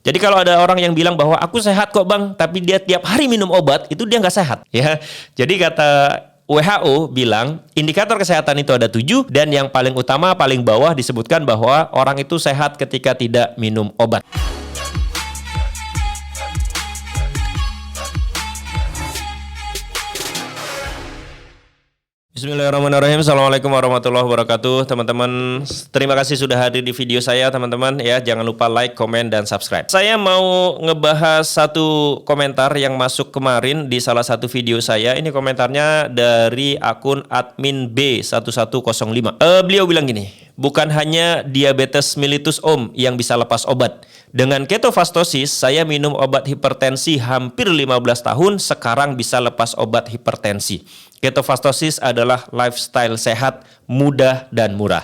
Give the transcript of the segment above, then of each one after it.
Jadi kalau ada orang yang bilang bahwa aku sehat kok bang, tapi dia tiap hari minum obat, itu dia nggak sehat. Ya, jadi kata WHO bilang indikator kesehatan itu ada 7 dan yang paling utama paling bawah disebutkan bahwa orang itu sehat ketika tidak minum obat. Bismillahirrahmanirrahim. Assalamualaikum warahmatullahi wabarakatuh. Teman-teman, terima kasih sudah hadir di video saya teman-teman ya. Jangan lupa like, komen, dan subscribe. Saya mau ngebahas satu komentar yang masuk kemarin di salah satu video saya. Ini komentarnya dari akun admin B1105. Beliau bilang gini, bukan hanya diabetes mellitus Om yang bisa lepas obat. Dengan ketofastosis, saya minum obat hipertensi hampir 15 tahun, sekarang bisa lepas obat hipertensi. Ketofastosis adalah lifestyle sehat, mudah, dan murah.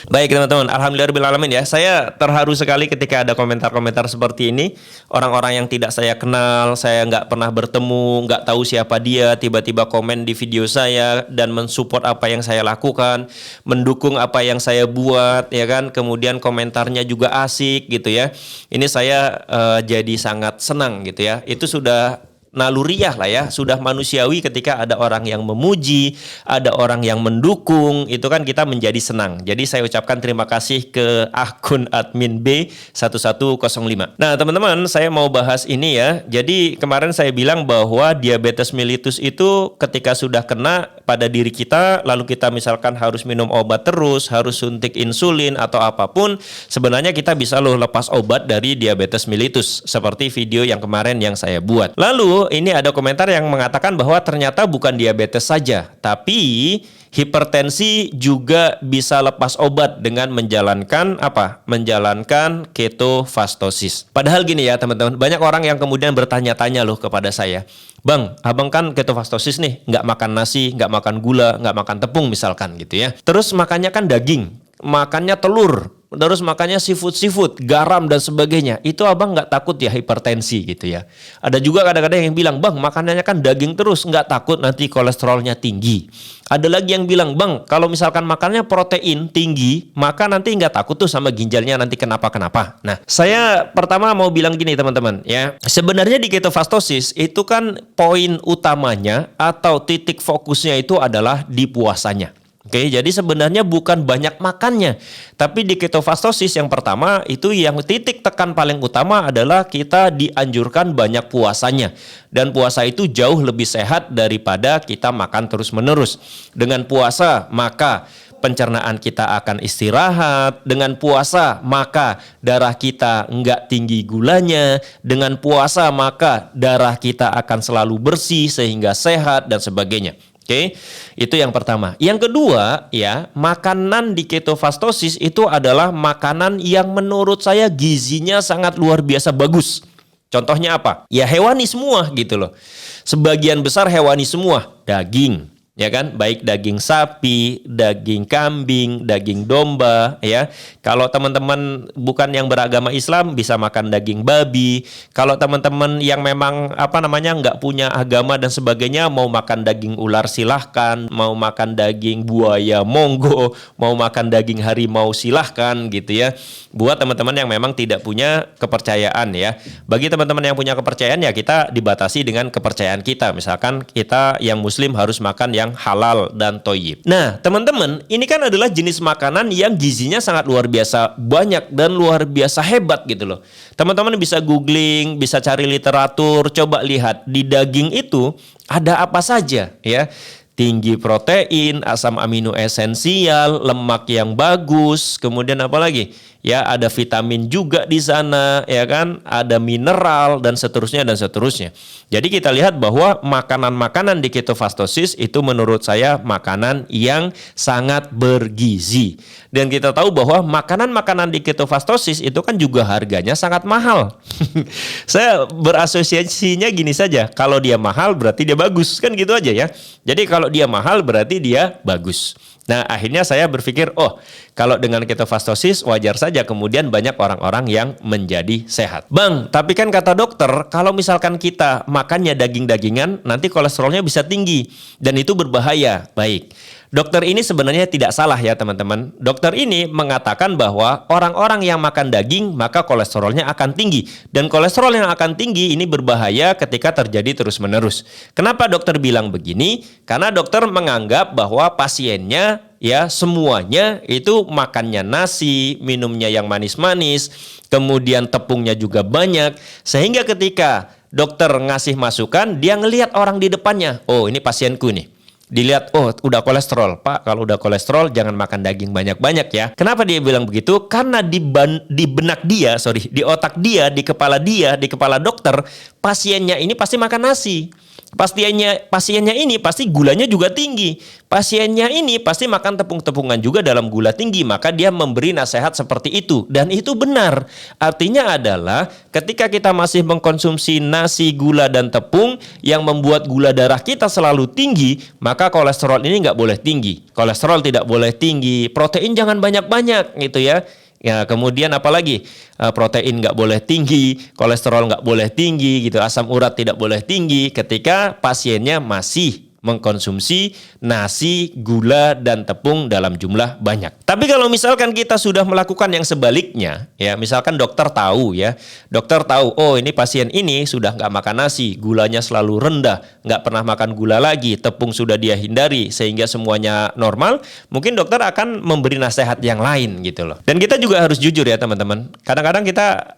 Baik teman-teman, alhamdulillahirrahmanirrahim ya. Saya terharu sekali ketika ada komentar-komentar seperti ini. Orang-orang yang tidak saya kenal, saya nggak pernah bertemu, nggak tahu siapa dia, tiba-tiba komen di video saya dan mensupport apa yang saya lakukan, mendukung apa yang saya buat, ya kan. Kemudian komentarnya juga asik gitu ya. Ini saya jadi sangat senang gitu ya. Itu sudah naluriah lah ya, sudah manusiawi ketika ada orang yang memuji, ada orang yang mendukung, itu kan kita menjadi senang. Jadi saya ucapkan terima kasih ke akun admin B1105. Nah teman-teman, saya mau bahas ini ya. Jadi kemarin saya bilang bahwa diabetes mellitus itu ketika sudah kena pada diri kita, lalu kita misalkan harus minum obat terus, harus suntik insulin atau apapun, sebenarnya kita bisa loh lepas obat dari diabetes mellitus, seperti video yang kemarin yang saya buat. Lalu ini ada komentar yang mengatakan bahwa ternyata bukan diabetes saja, tapi hipertensi juga bisa lepas obat dengan menjalankan apa? Menjalankan ketofastosis. Padahal gini ya teman-teman, banyak orang yang kemudian bertanya-tanya loh kepada saya, Bang, abang kan ketofastosis nih, nggak makan nasi, nggak makan gula, nggak makan tepung misalkan gitu ya. Terus makannya kan daging, makannya telur, terus makannya seafood, garam dan sebagainya. Itu abang nggak takut ya hipertensi gitu ya. Ada juga kadang-kadang yang bilang, Bang, makanannya kan daging terus, nggak takut nanti kolesterolnya tinggi. Ada lagi yang bilang, Bang, kalau misalkan makannya protein tinggi, maka nanti nggak takut tuh sama ginjalnya nanti kenapa-kenapa. Nah, saya pertama mau bilang gini teman-teman ya. Sebenarnya di ketofastosis itu kan poin utamanya atau titik fokusnya itu adalah di puasanya. Oke, jadi sebenarnya bukan banyak makannya, tapi di ketofastosis yang pertama itu yang titik tekan paling utama adalah kita dianjurkan banyak puasanya. Dan puasa itu jauh lebih sehat daripada kita makan terus-menerus. Dengan puasa maka pencernaan kita akan istirahat. Dengan puasa maka darah kita nggak tinggi gulanya. Dengan puasa maka darah kita akan selalu bersih sehingga sehat dan sebagainya. Oke, itu yang pertama. Yang kedua, ya, makanan di ketofastosis itu adalah makanan yang menurut saya gizinya sangat luar biasa bagus. Contohnya apa? Ya hewani semua gitu loh. Sebagian besar hewani semua, daging. Ya kan, baik daging sapi, daging kambing, daging domba ya. Kalau teman-teman bukan yang beragama Islam bisa makan daging babi. Kalau teman-teman yang memang nggak punya agama dan sebagainya mau makan daging ular silahkan, mau makan daging buaya monggo, mau makan daging harimau silahkan gitu ya. Buat teman-teman yang memang tidak punya kepercayaan ya. Bagi teman-teman yang punya kepercayaan ya kita dibatasi dengan kepercayaan kita. Misalkan kita yang muslim harus makan yang halal dan thayyib. Nah, teman-teman, ini kan adalah jenis makanan yang gizinya sangat luar biasa banyak dan luar biasa hebat gitu loh. Teman-teman bisa googling, bisa cari literatur, coba lihat di daging itu ada apa saja ya. Tinggi protein, asam amino esensial, lemak yang bagus, kemudian apa lagi? Ya, ada vitamin juga di sana, ya kan? Ada mineral dan seterusnya dan seterusnya. Jadi kita lihat bahwa makanan-makanan di ketofastosis itu menurut saya makanan yang sangat bergizi. Dan kita tahu bahwa makanan-makanan di ketofastosis itu kan juga harganya sangat mahal. Saya berasosiasinya gini saja, kalau dia mahal berarti dia bagus, kan gitu aja ya. Jadi kalau dia mahal berarti dia bagus. Nah, akhirnya saya berpikir, oh, kalau dengan ketofastosis wajar saja kemudian banyak orang-orang yang menjadi sehat. Bang, tapi kan kata dokter, kalau misalkan kita makannya daging-dagingan, nanti kolesterolnya bisa tinggi dan itu berbahaya. Baik. dokter ini sebenarnya tidak salah ya teman-teman. Dokter ini mengatakan bahwa orang-orang yang makan daging maka kolesterolnya akan tinggi. Dan kolesterol yang akan tinggi ini berbahaya ketika terjadi terus-menerus. Kenapa dokter bilang begini? Karena dokter menganggap bahwa pasiennya ya semuanya itu makannya nasi, minumnya yang manis-manis, kemudian tepungnya juga banyak. Sehingga ketika dokter ngasih masukan, dia ngelihat orang di depannya. Oh, ini pasienku nih. Dilihat, oh udah kolesterol. Pak, kalau udah kolesterol jangan makan daging banyak-banyak ya. Kenapa dia bilang begitu? Karena di benak dia, di otak dia, di kepala dokter, pasiennya ini pasti makan nasi. Pasiennya ini pasti gulanya juga tinggi. Pasiennya ini pasti makan tepung-tepungan juga dalam gula tinggi. Maka dia memberi nasihat seperti itu. Dan itu benar. Artinya adalah ketika kita masih mengkonsumsi nasi, gula, dan tepung yang membuat gula darah kita selalu tinggi, maka kolesterol ini nggak boleh tinggi. Kolesterol tidak boleh tinggi. Protein jangan banyak-banyak gitu ya. Ya, kemudian apalagi protein nggak boleh tinggi, kolesterol nggak boleh tinggi, gitu, asam urat tidak boleh tinggi ketika pasiennya masih mengkonsumsi nasi, gula, dan tepung dalam jumlah banyak. Tapi kalau misalkan kita sudah melakukan yang sebaliknya, ya misalkan dokter tahu, oh ini pasien ini sudah nggak makan nasi, gulanya selalu rendah, nggak pernah makan gula lagi, tepung sudah dia hindari sehingga semuanya normal, mungkin dokter akan memberi nasihat yang lain gitu loh. Dan kita juga harus jujur ya teman-teman. Kadang-kadang kita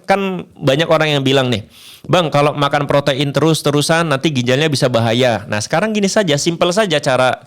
kan banyak orang yang bilang nih, Bang, kalau makan protein terus-terusan nanti ginjalnya bisa bahaya. Nah, sekarang gini saja, simpel saja cara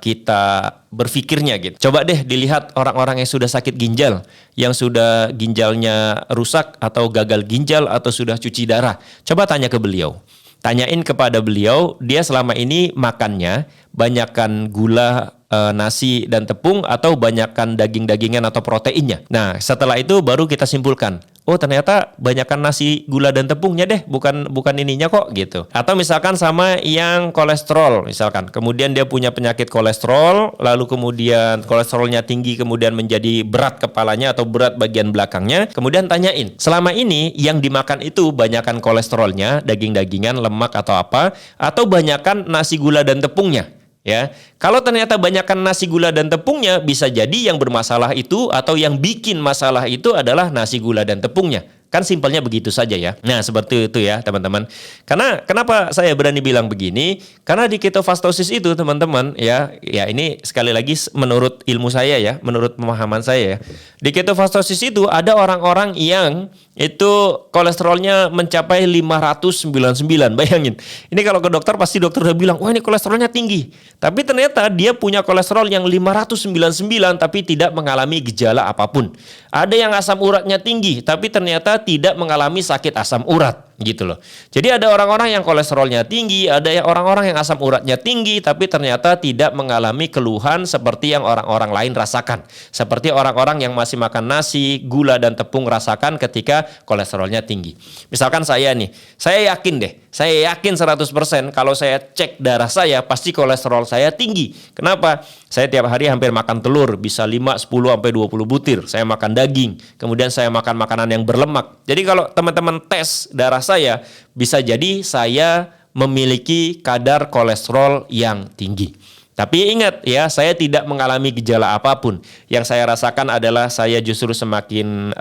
kita berpikirnya gitu. Coba deh dilihat orang-orang yang sudah sakit ginjal, yang sudah ginjalnya rusak atau gagal ginjal atau sudah cuci darah. Coba tanya ke beliau. Tanyain kepada beliau, dia selama ini makannya banyakkan gula, nasi dan tepung atau banyakkan daging-dagingan atau proteinnya. Nah, setelah itu baru kita simpulkan, oh ternyata banyakkan nasi, gula dan tepungnya deh, bukan ininya kok gitu. Atau misalkan sama yang kolesterol, misalkan kemudian dia punya penyakit kolesterol, lalu kemudian kolesterolnya tinggi, kemudian menjadi berat kepalanya atau berat bagian belakangnya, kemudian tanyain, selama ini yang dimakan itu banyakkan kolesterolnya, daging-dagingan, lemak atau apa, atau banyakkan nasi, gula dan tepungnya. Ya, kalau ternyata banyakkan nasi, gula, dan tepungnya, bisa jadi yang bermasalah itu atau yang bikin masalah itu adalah nasi, gula, dan tepungnya. Kan simpelnya begitu saja ya. Nah, seperti itu ya teman-teman. Karena kenapa saya berani bilang begini? Karena di ketofastosis itu teman-teman ya ini sekali lagi menurut ilmu saya ya, menurut pemahaman saya ya. Di ketofastosis itu ada orang-orang yang itu kolesterolnya mencapai 599. Bayangin. Ini kalau ke dokter pasti dokter udah bilang, "Wah, ini kolesterolnya tinggi." Tapi ternyata dia punya kolesterol yang 599 tapi tidak mengalami gejala apapun. Ada yang asam uratnya tinggi tapi ternyata tidak mengalami sakit asam urat gitu loh. Jadi ada orang-orang yang kolesterolnya tinggi, ada yang orang-orang yang asam uratnya tinggi tapi ternyata tidak mengalami keluhan seperti yang orang-orang lain rasakan. Seperti orang-orang yang masih makan nasi, gula dan tepung rasakan ketika kolesterolnya tinggi. Misalkan saya nih, saya yakin 100% kalau saya cek darah saya pasti kolesterol saya tinggi. Kenapa? Saya tiap hari hampir makan telur, bisa 5, 10 sampai 20 butir. Saya makan daging, kemudian saya makan makanan yang berlemak. Jadi kalau teman-teman tes darah saya, bisa jadi saya memiliki kadar kolesterol yang tinggi. Tapi ingat ya, saya tidak mengalami gejala apapun. Yang saya rasakan adalah saya justru semakin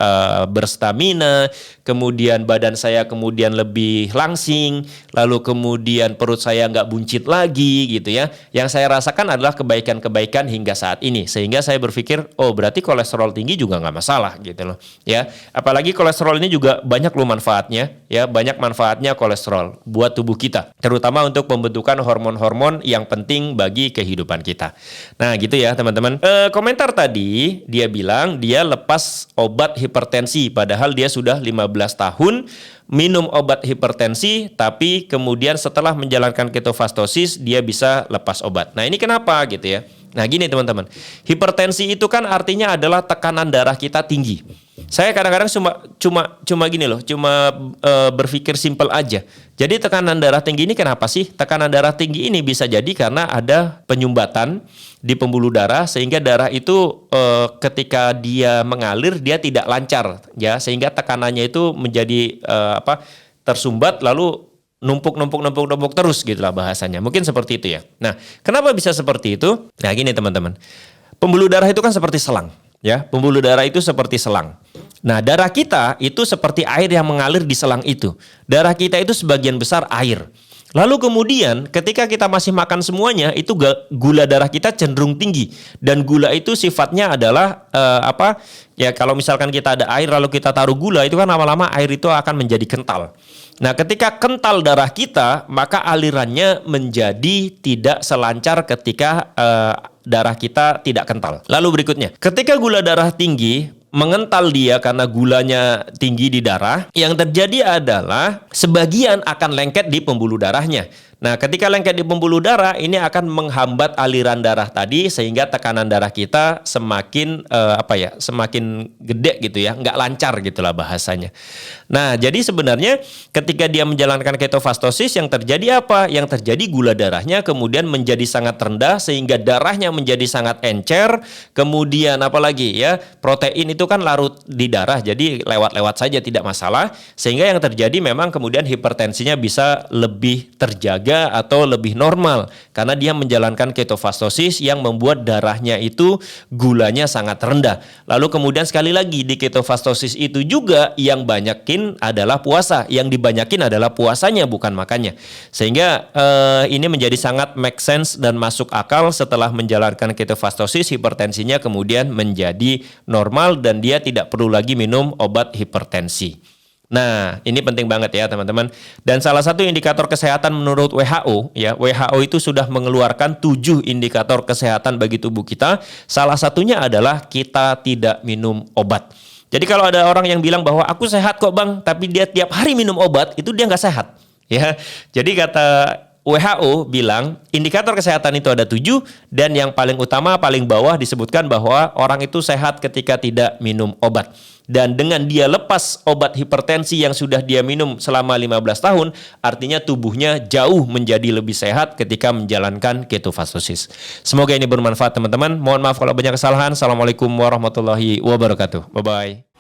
berstamina, kemudian badan saya kemudian lebih langsing, lalu kemudian perut saya nggak buncit lagi gitu ya. Yang saya rasakan adalah kebaikan-kebaikan hingga saat ini. Sehingga saya berpikir, oh berarti kolesterol tinggi juga nggak masalah gitu loh. Ya, apalagi kolesterol ini juga banyak loh manfaatnya. Ya, banyak manfaatnya kolesterol buat tubuh kita. Terutama untuk pembentukan hormon-hormon yang penting bagi kehidupan kita. Nah gitu ya teman-teman. Komentar tadi dia bilang dia lepas obat hipertensi padahal dia sudah 15 tahun minum obat hipertensi tapi kemudian setelah menjalankan ketofastosis dia bisa lepas obat. Nah ini kenapa gitu ya. Nah gini teman-teman, hipertensi itu kan artinya adalah tekanan darah kita tinggi. Saya kadang-kadang cuma gini loh, berpikir simpel aja. Jadi tekanan darah tinggi ini kenapa sih? Tekanan darah tinggi ini bisa jadi karena ada penyumbatan di pembuluh darah sehingga darah itu ketika dia mengalir dia tidak lancar ya, sehingga tekanannya itu menjadi tersumbat lalu numpuk terus gitulah bahasanya. Mungkin seperti itu ya. Nah, kenapa bisa seperti itu? Nah, gini teman-teman. Pembuluh darah itu kan seperti selang, ya. Pembuluh darah itu seperti selang. Nah, darah kita itu seperti air yang mengalir di selang itu. Darah kita itu sebagian besar air. Lalu kemudian ketika kita masih makan semuanya, itu gula darah kita cenderung tinggi. Dan gula itu sifatnya adalah ya kalau misalkan kita ada air lalu kita taruh gula, itu kan lama-lama air itu akan menjadi kental. Nah, ketika kental darah kita, maka alirannya menjadi tidak selancar ketika darah kita tidak kental. Lalu berikutnya, ketika gula darah tinggi, mengental dia karena gulanya tinggi di darah, yang terjadi adalah sebagian akan lengket di pembuluh darahnya. Nah, ketika lengket di pembuluh darah, ini akan menghambat aliran darah tadi sehingga tekanan darah kita semakin semakin gede gitu ya, nggak lancar gitulah bahasanya. Nah, jadi sebenarnya ketika dia menjalankan ketofastosis, yang terjadi apa? Yang terjadi gula darahnya kemudian menjadi sangat rendah sehingga darahnya menjadi sangat encer. Kemudian apalagi ya, protein itu kan larut di darah, jadi lewat-lewat saja tidak masalah. Sehingga yang terjadi memang kemudian hipertensinya bisa lebih terjaga atau lebih normal karena dia menjalankan ketofastosis yang membuat darahnya itu gulanya sangat rendah. Lalu kemudian sekali lagi di ketofastosis itu juga yang banyakin adalah puasa, yang dibanyakin adalah puasanya bukan makannya. Sehingga ini menjadi sangat make sense dan masuk akal setelah menjalankan ketofastosis, hipertensinya kemudian menjadi normal dan dia tidak perlu lagi minum obat hipertensi. Nah, ini penting banget ya teman-teman. Dan salah satu indikator kesehatan menurut WHO, ya, WHO itu sudah mengeluarkan 7 indikator kesehatan bagi tubuh kita. Salah satunya adalah kita tidak minum obat. Jadi kalau ada orang yang bilang bahwa aku sehat kok bang, tapi dia tiap hari minum obat, itu dia nggak sehat. Ya, jadi kata WHO bilang indikator kesehatan itu ada 7 dan yang paling utama paling bawah disebutkan bahwa orang itu sehat ketika tidak minum obat. Dan dengan dia lepas obat hipertensi yang sudah dia minum selama 15 tahun, artinya tubuhnya jauh menjadi lebih sehat ketika menjalankan ketofastosis. Semoga ini bermanfaat teman-teman. Mohon maaf kalau banyak kesalahan. Assalamualaikum warahmatullahi wabarakatuh. Bye-bye.